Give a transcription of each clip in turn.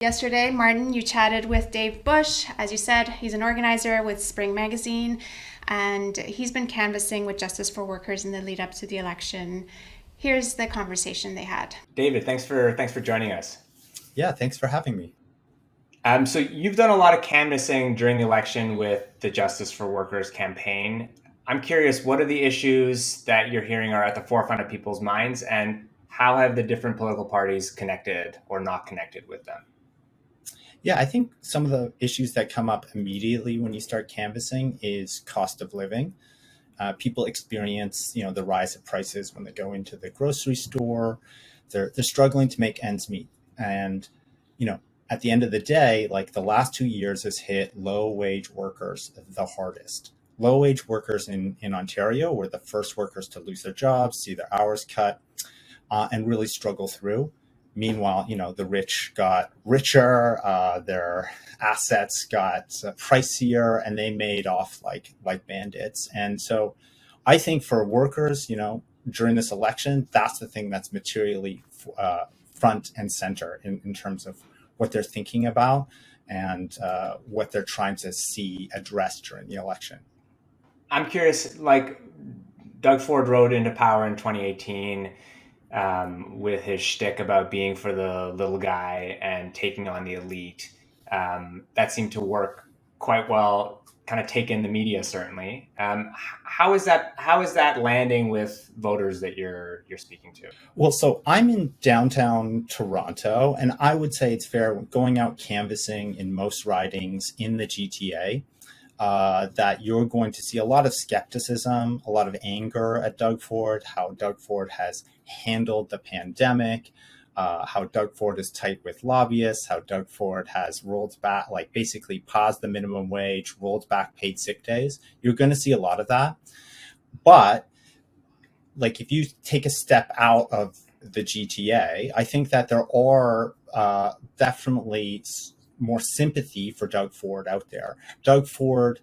Yesterday, Martin, you chatted with Dave Bush. As you said, he's an organizer with Spring Magazine, and he's been canvassing with Justice for Workers in the lead up to the election. Here's the conversation they had. David, thanks for joining us. Yeah, thanks for having me. So you've done a lot of canvassing during the election with the Justice for Workers campaign. I'm curious, what are the issues that you're hearing are at the forefront of people's minds, and how have the different political parties connected or not connected with them? Yeah, I think some of the issues that come up immediately when you start canvassing is cost of living. People experience, the rise of prices when they go into the grocery store. They're struggling to make ends meet, and you know, at the end of the day, like the last 2 years has hit low wage workers the hardest. Low wage workers in Ontario were the first workers to lose their jobs, see their hours cut, and really struggle through. Meanwhile, the rich got richer, their assets got pricier, and they made off like bandits. And so, I think for workers, during this election, that's the thing that's materially front and center in terms of what they're thinking about and what they're trying to see addressed during the election. I'm curious, like Doug Ford rode into power in 2018 with his shtick about being for the little guy and taking on the elite. That seemed to work quite well, kind of take in the media certainly. How is that? How is that landing with voters that you're speaking to? Well, so I'm in downtown Toronto, and I would say it's fair going out canvassing in most ridings in the GTA. That you're going to see a lot of skepticism, a lot of anger at Doug Ford, how Doug Ford has handled the pandemic, how Doug Ford is tight with lobbyists, how Doug Ford has rolled back, like basically paused the minimum wage, rolled back paid sick days. You're going to see a lot of that. But like if you take a step out of the GTA, I think that there are definitely more sympathy for Doug Ford out there. Doug Ford,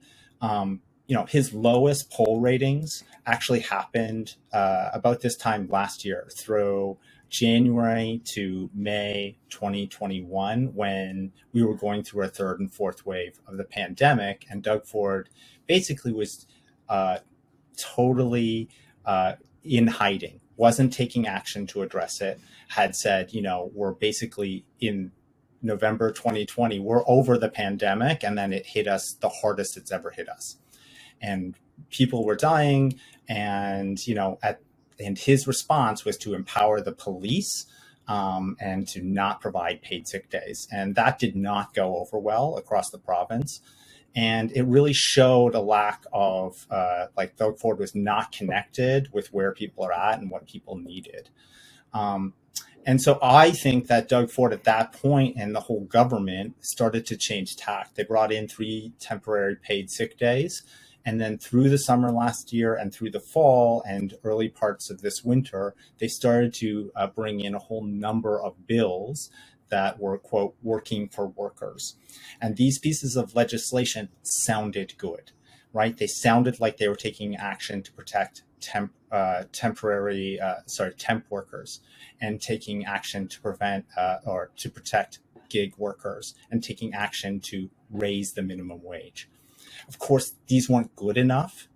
his lowest poll ratings actually happened about this time last year through January to May 2021 when we were going through a third and fourth wave of the pandemic. And Doug Ford basically was totally in hiding, wasn't taking action to address it, had said, we're basically in November 2020, we're over the pandemic, and then it hit us the hardest it's ever hit us. And people were dying, and, and his response was to empower the police and to not provide paid sick days. And that did not go over well across the province. And it really showed a lack of, Doug Ford was not connected with where people are at and what people needed. And so I think that Doug Ford at that point and the whole government started to change tack. They brought in 3 temporary paid sick days. And then through the summer last year and through the fall and early parts of this winter, they started to bring in a whole number of bills that were, quote, working for workers. And these pieces of legislation sounded good, right? They sounded like they were taking action to protect temp workers, and taking action to prevent or to protect gig workers, and taking action to raise the minimum wage. Of course, these weren't good enough.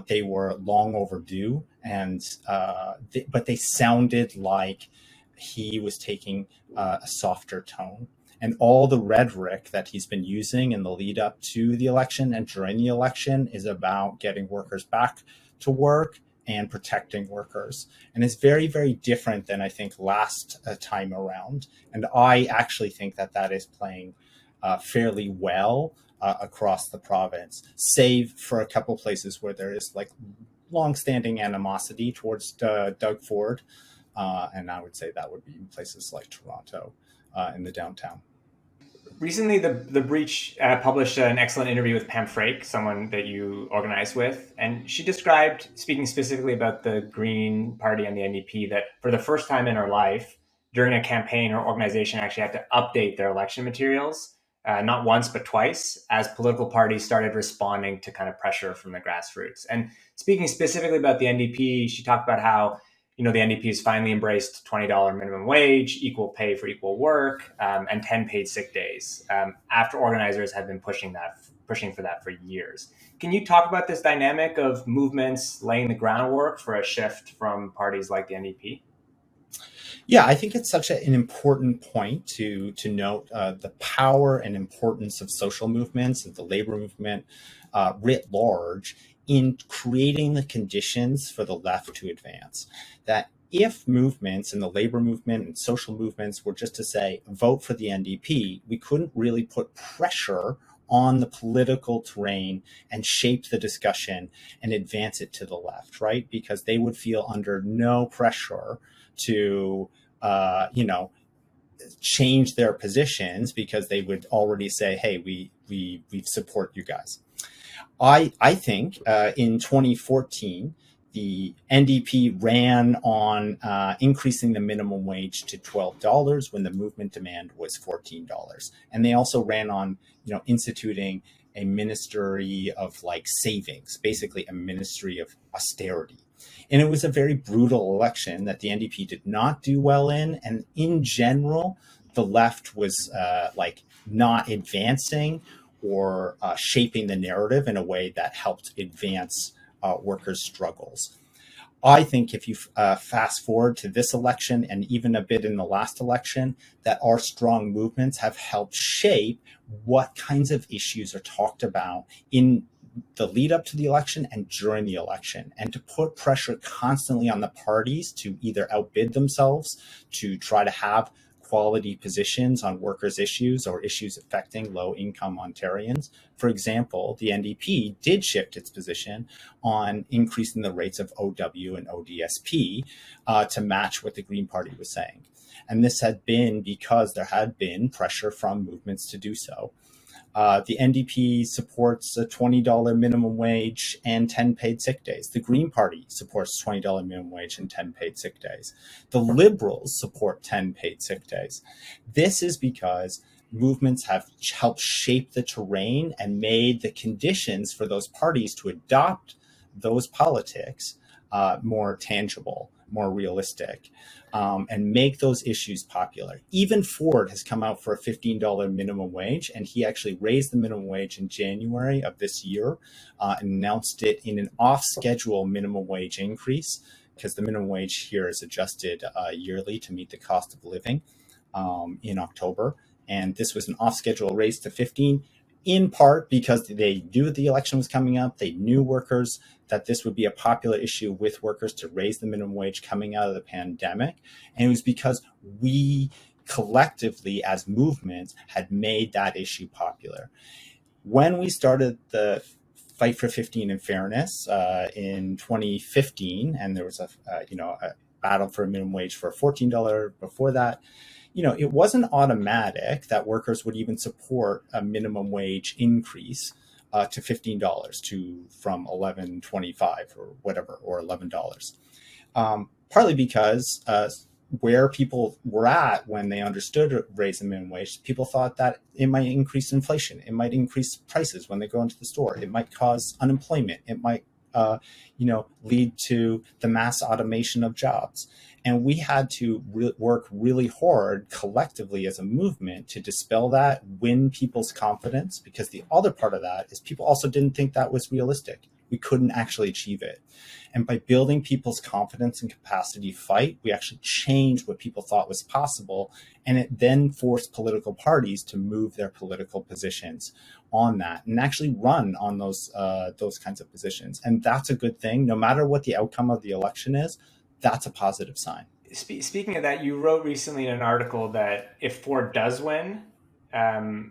They were long overdue, and but they sounded like he was taking a softer tone. And all the rhetoric that he's been using in the lead up to the election and during the election is about getting workers back to work and protecting workers. And it's very, very different than I think last time around. And I actually think that that is playing fairly well across the province, save for a couple places where there is like longstanding animosity towards Doug Ford. And I would say that would be in places like Toronto in the downtown. Recently, the Breach published an excellent interview with Pam Frake, someone that you organized with, and she described, speaking specifically about the Green Party and the NDP, that for the first time in her life, during a campaign, her organization actually had to update their election materials, not once but twice, as political parties started responding to kind of pressure from the grassroots. And speaking specifically about the NDP, she talked about how the NDP's finally embraced $20 minimum wage, equal pay for equal work, and 10 paid sick days, after organizers have been pushing for that for years. Can you talk about this dynamic of movements laying the groundwork for a shift from parties like the NDP? Yeah, I think it's such an important point to note the power and importance of social movements and the labor movement writ large in creating the conditions for the left to advance. That if movements and the labor movement and social movements were just to say, vote for the NDP, we couldn't really put pressure on the political terrain and shape the discussion and advance it to the left, right? Because they would feel under no pressure to change their positions because they would already say, hey, we support you guys. I think in 2014, the NDP ran on increasing the minimum wage to $12 when the movement demand was $14. And they also ran on, instituting a ministry of like savings, basically a ministry of austerity. And it was a very brutal election that the NDP did not do well in. And in general, the left was not advancing or shaping the narrative in a way that helped advance workers' struggles. I think if you fast forward to this election and even a bit in the last election, that our strong movements have helped shape what kinds of issues are talked about in the lead up to the election and during the election, and to put pressure constantly on the parties to either outbid themselves, to try to have quality positions on workers' issues or issues affecting low-income Ontarians. For example, the NDP did shift its position on increasing the rates of OW and ODSP to match what the Green Party was saying. And this had been because there had been pressure from movements to do so. The NDP supports a $20 minimum wage and 10 paid sick days. The Green Party supports $20 minimum wage and 10 paid sick days. The Liberals support 10 paid sick days. This is because movements have helped shape the terrain and made the conditions for those parties to adopt those politics more tangible, more realistic, and make those issues popular. Even Ford has come out for a $15 minimum wage, and he actually raised the minimum wage in January of this year and announced it in an off-schedule minimum wage increase, because the minimum wage here is adjusted yearly to meet the cost of living in October. And this was an off-schedule raise to 15, in part because they knew the election was coming up. They knew workers that this would be a popular issue with workers to raise the minimum wage coming out of the pandemic. And it was because we collectively as movements had made that issue popular. When we started the Fight for 15 and Fairness in 2015, and there was a battle for a minimum wage for $14 before that, it wasn't automatic that workers would even support a minimum wage increase to $15 from $11.25 or whatever, or $11. Partly because where people were at when they understood raising the minimum wage, people thought that it might increase inflation, it might increase prices when they go into the store, it might cause unemployment, it might lead to the mass automation of jobs. And we had to work really hard collectively as a movement to dispel that, win people's confidence, because the other part of that is people also didn't think that was realistic. We couldn't actually achieve it. And by building people's confidence and capacity to fight, we actually changed what people thought was possible. And it then forced political parties to move their political positions on that and actually run on those kinds of positions. And that's a good thing. No matter what the outcome of the election is, that's a positive sign. Speaking of that, you wrote recently in an article that if Ford does win,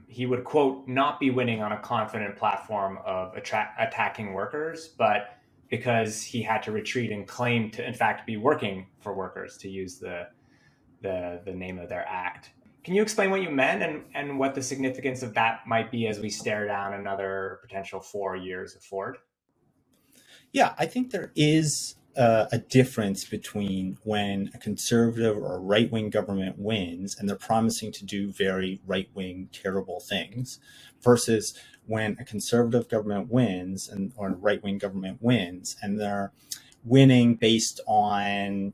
he would, quote, not be winning on a confident platform of attacking workers, but because he had to retreat and claim to, in fact, be working for workers, to use the name of their act. Can you explain what you meant and what the significance of that might be as we stare down another potential 4 years of Ford? Yeah, I think there is a difference between when a conservative or right-wing government wins and they're promising to do very right-wing, terrible things, versus when a conservative government wins or a right-wing government wins and they're winning based on,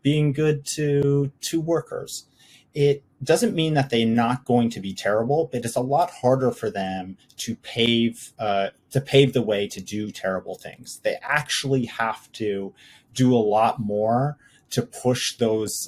being good to workers. It doesn't mean that they're not going to be terrible, but it's a lot harder for them to pave the way to do terrible things. They actually have to do a lot more to push those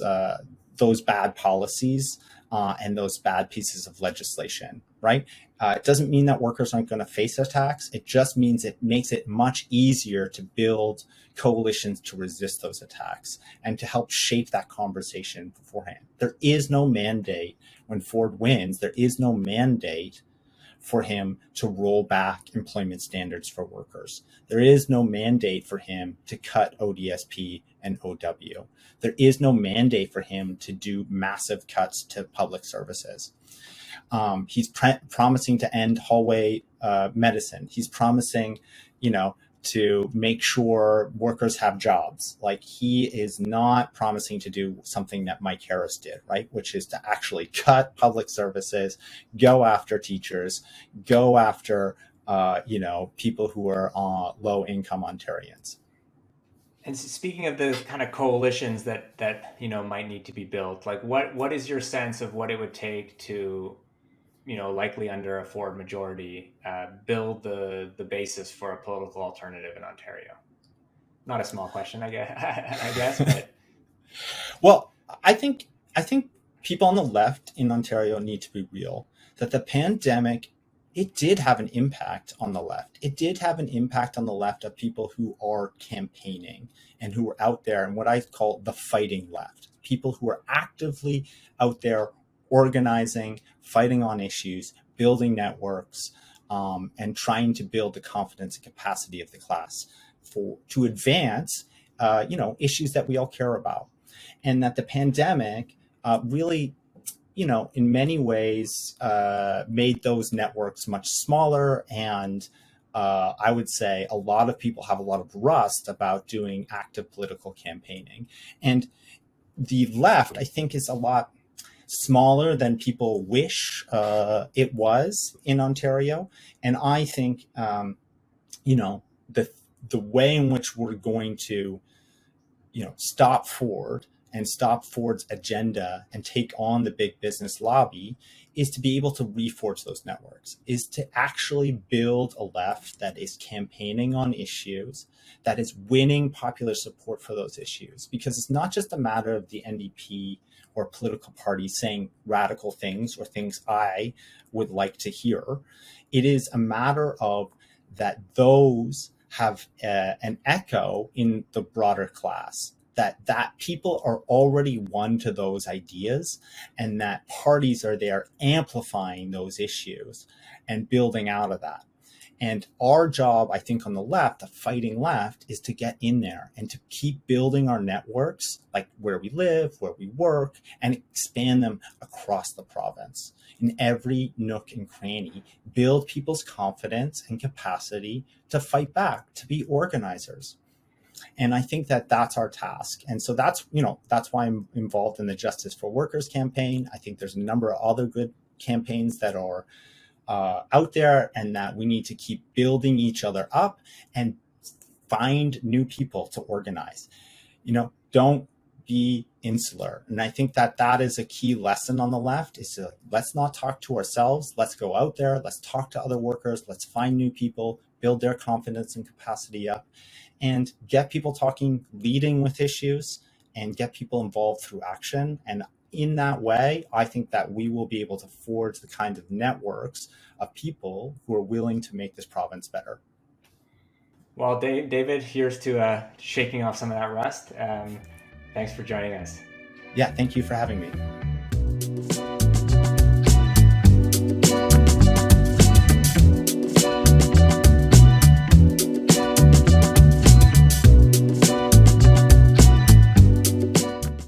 bad policies and those bad pieces of legislation, right? It doesn't mean that workers aren't going to face attacks. It just means it makes it much easier to build coalitions to resist those attacks and to help shape that conversation beforehand. There is no mandate when Ford wins. There is no mandate for him to roll back employment standards for workers. There is no mandate for him to cut ODSP and OW. There is no mandate for him to do massive cuts to public services. He's promising to end hallway medicine. He's promising, to make sure workers have jobs. Like, he is not promising to do something that Mike Harris did, right? Which is to actually cut public services, go after teachers, go after, people who are low income Ontarians. And speaking of the kind of coalitions that might need to be built, like what is your sense of what it would take to, likely under a Ford majority, build the basis for a political alternative in Ontario? Not a small question, I guess, but Well, I think people on the left in Ontario need to be real. That the pandemic, it did have an impact on the left. It did have an impact on the left of people who are campaigning and who are out there and what I call the fighting left. People who are actively out there organizing, fighting on issues, building networks, and trying to build the confidence and capacity of the class to advance, issues that we all care about. And that the pandemic really, in many ways, made those networks much smaller. And I would say a lot of people have a lot of rust about doing active political campaigning. And the left, I think, is a lot smaller than people wish it was in Ontario. And I think, the way in which we're going to, stop Ford and stop Ford's agenda and take on the big business lobby is to be able to reforge those networks, is to actually build a left that is campaigning on issues, that is winning popular support for those issues. Because it's not just a matter of the NDP or political parties saying radical things or things I would like to hear. It is a matter of that those have an echo in the broader class, that people are already won to those ideas, and that parties are there amplifying those issues and building out of that. And our job, I think, on the left, the fighting left, is to get in there and to keep building our networks, like where we live, where we work, and expand them across the province. In every nook and cranny, build people's confidence and capacity to fight back, to be organizers. And I think that that's our task. And so that's why I'm involved in the Justice for Workers campaign. I think there's a number of other good campaigns that are out there, and that we need to keep building each other up and find new people to organize. Don't be insular. And I think that is a key lesson on the left, is to let's not talk to ourselves. Let's go out there. Let's talk to other workers. Let's find new people, build their confidence and capacity up, and get people talking, leading with issues, and get people involved through action. And in that way, I think that we will be able to forge the kind of networks of people who are willing to make this province better. Well, David, here's to shaking off some of that rust. Thanks for joining us. Yeah, thank you for having me.